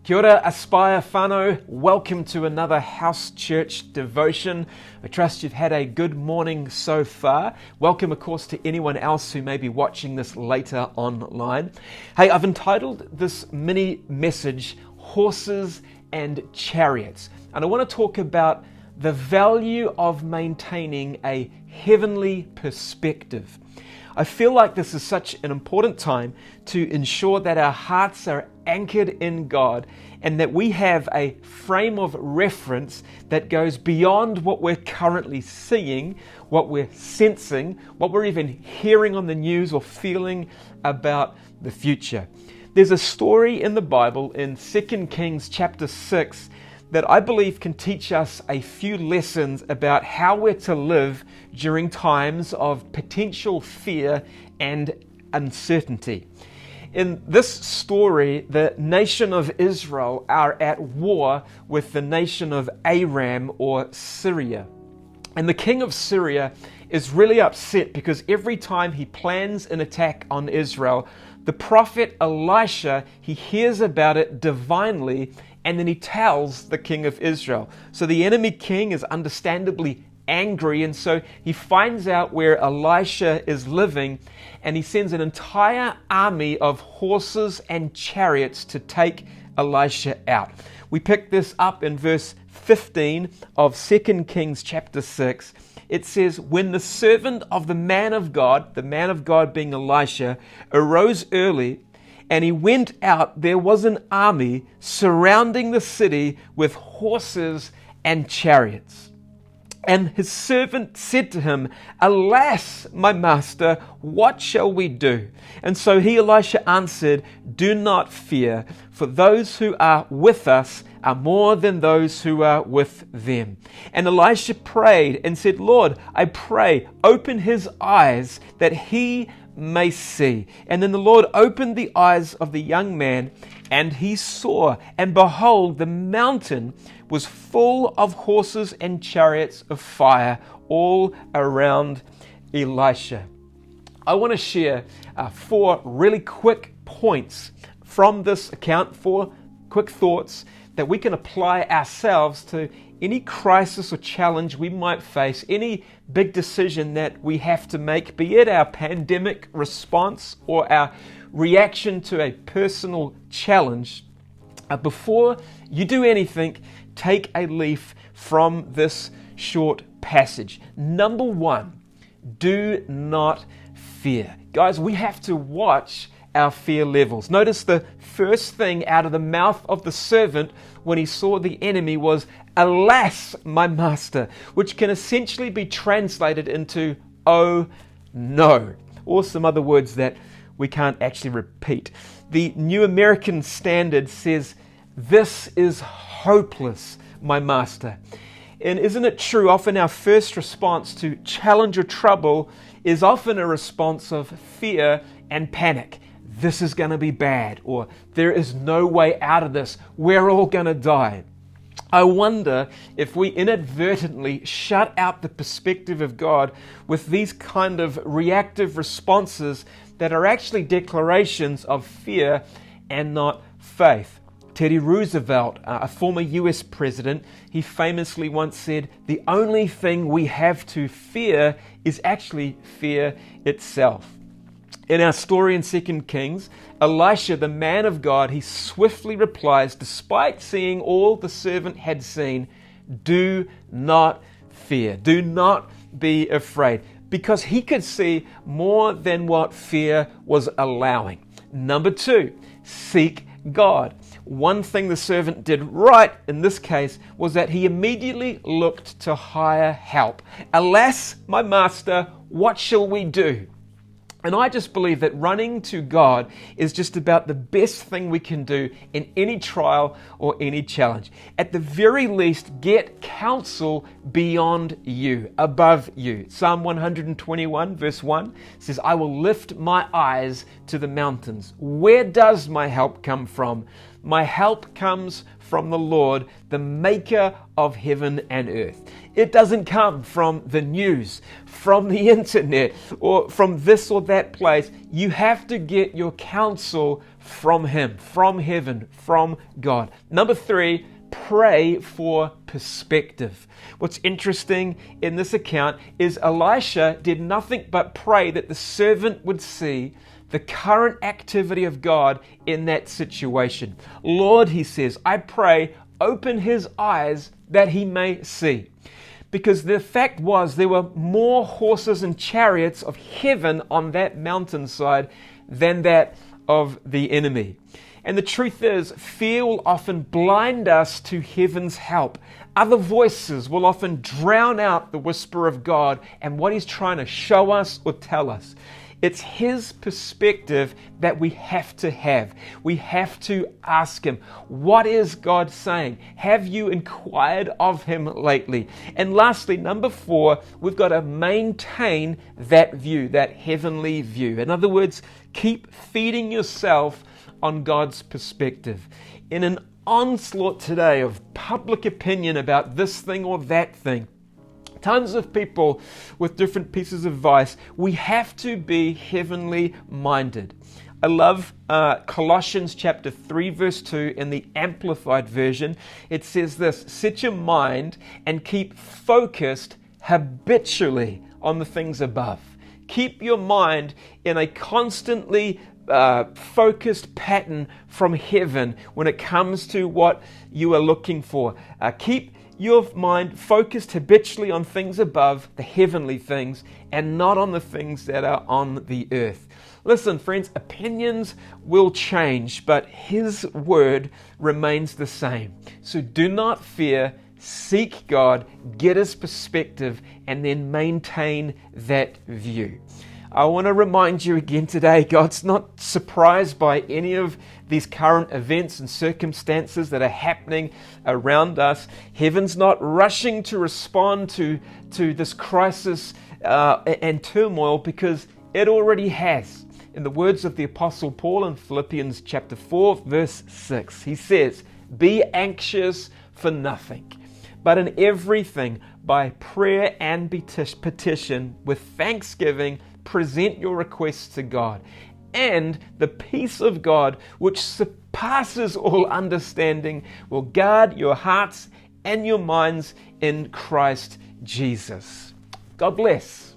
Kia ora, Aspire whānau. Welcome to another house church devotion. I trust you've had a good morning so far. Welcome, of course, to anyone else who may be watching this later online. Hey, I've entitled this mini message, Horses and Chariots. And I want to talk about the value of maintaining a heavenly perspective. I feel like this is such an important time to ensure that our hearts are anchored in God and that we have a frame of reference that goes beyond what we're currently seeing, what we're sensing, what we're even hearing on the news or feeling about the future. There's a story in the Bible in 2 Kings chapter 6 that I believe can teach us a few lessons about how we're to live during times of potential fear and uncertainty. In this story, the nation of Israel are at war with the nation of Aram or Syria. And the king of Syria is really upset because every time he plans an attack on Israel, the prophet Elisha, he hears about it divinely and then he tells the king of Israel. So the enemy king is understandably angry, and so he finds out where Elisha is living and he sends an entire army of horses and chariots to take Elisha out. We pick this up in verse 15 of 2 Kings chapter 6. It says, when the servant of the man of God being Elisha, arose early, and he went out, there was an army surrounding the city with horses and chariots. And his servant said to him, alas, my master, what shall we do? And so Elisha answered, do not fear, for those who are with us are more than those who are with them. And Elisha prayed and said, Lord, I pray, open his eyes that he may see. And then the Lord opened the eyes of the young man, and he saw, and behold, the mountain was full of horses and chariots of fire all around Elisha. I want to share 4 really quick points from this account, 4 quick thoughts that we can apply ourselves to any crisis or challenge we might face, any big decision that we have to make, be it our pandemic response or our reaction to a personal challenge. Before you do anything, take a leaf from this short passage. Number 1, do not fear. Guys, we have to watch our fear levels. Notice the first thing out of the mouth of the servant when he saw the enemy was, alas, my master, which can essentially be translated into, oh no, or some other words that we can't actually repeat. The New American Standard says, this is hopeless, my master. And isn't it true, often our first response to challenge or trouble is often a response of fear and panic. This is going to be bad, or there is no way out of this. We're all going to die. I wonder if we inadvertently shut out the perspective of God with these kind of reactive responses that are actually declarations of fear and not faith. Teddy Roosevelt, a former US president, he famously once said, the only thing we have to fear is actually fear itself. In our story in 2 Kings, Elisha, the man of God, he swiftly replies, despite seeing all the servant had seen, do not fear, do not be afraid, because he could see more than what fear was allowing. Number 2, seek God. One thing the servant did right in this case was that he immediately looked to higher help. Alas, my master, what shall we do? And I just believe that running to God is just about the best thing we can do in any trial or any challenge. At the very least, get counsel beyond you, above you. Psalm 121 verse 1 says, I will lift my eyes to the mountains. Where does my help come from? My help comes from the Lord, the maker of heaven and earth. It doesn't come from the news, from the internet, or from this or that place. You have to get your counsel from Him, from heaven, from God. Number 3, pray for perspective. What's interesting in this account is Elisha did nothing but pray that the servant would see the current activity of God in that situation. Lord, he says, I pray, open his eyes that he may see. Because the fact was there were more horses and chariots of heaven on that mountainside than that of the enemy. And the truth is, fear will often blind us to heaven's help. Other voices will often drown out the whisper of God and what He's trying to show us or tell us. It's His perspective that we have to have. We have to ask Him, what is God saying? Have you inquired of Him lately? And lastly, number 4, we've got to maintain that view, that heavenly view. In other words, keep feeding yourself on God's perspective. In an onslaught today of public opinion about this thing or that thing, tons of people with different pieces of advice, we have to be heavenly minded. I love Colossians chapter 3 verse 2 in the Amplified version. It says this, set your mind and keep focused habitually on the things above. Keep your mind in a constantly focused pattern from heaven when it comes to what you are looking for. Keep your mind focused habitually on things above, the heavenly things, and not on the things that are on the earth. Listen, friends, opinions will change, but His word remains the same. So do not fear. Seek God, get His perspective, and then maintain that view. I want to remind you again today, God's not surprised by any of these current events and circumstances that are happening around us. Heaven's not rushing to respond to this crisis and turmoil because it already has. In the words of the Apostle Paul in Philippians chapter 4, verse 6, he says, be anxious for nothing, but in everything by prayer and petition with thanksgiving, present your requests to God, and the peace of God, which surpasses all understanding, will guard your hearts and your minds in Christ Jesus. God bless.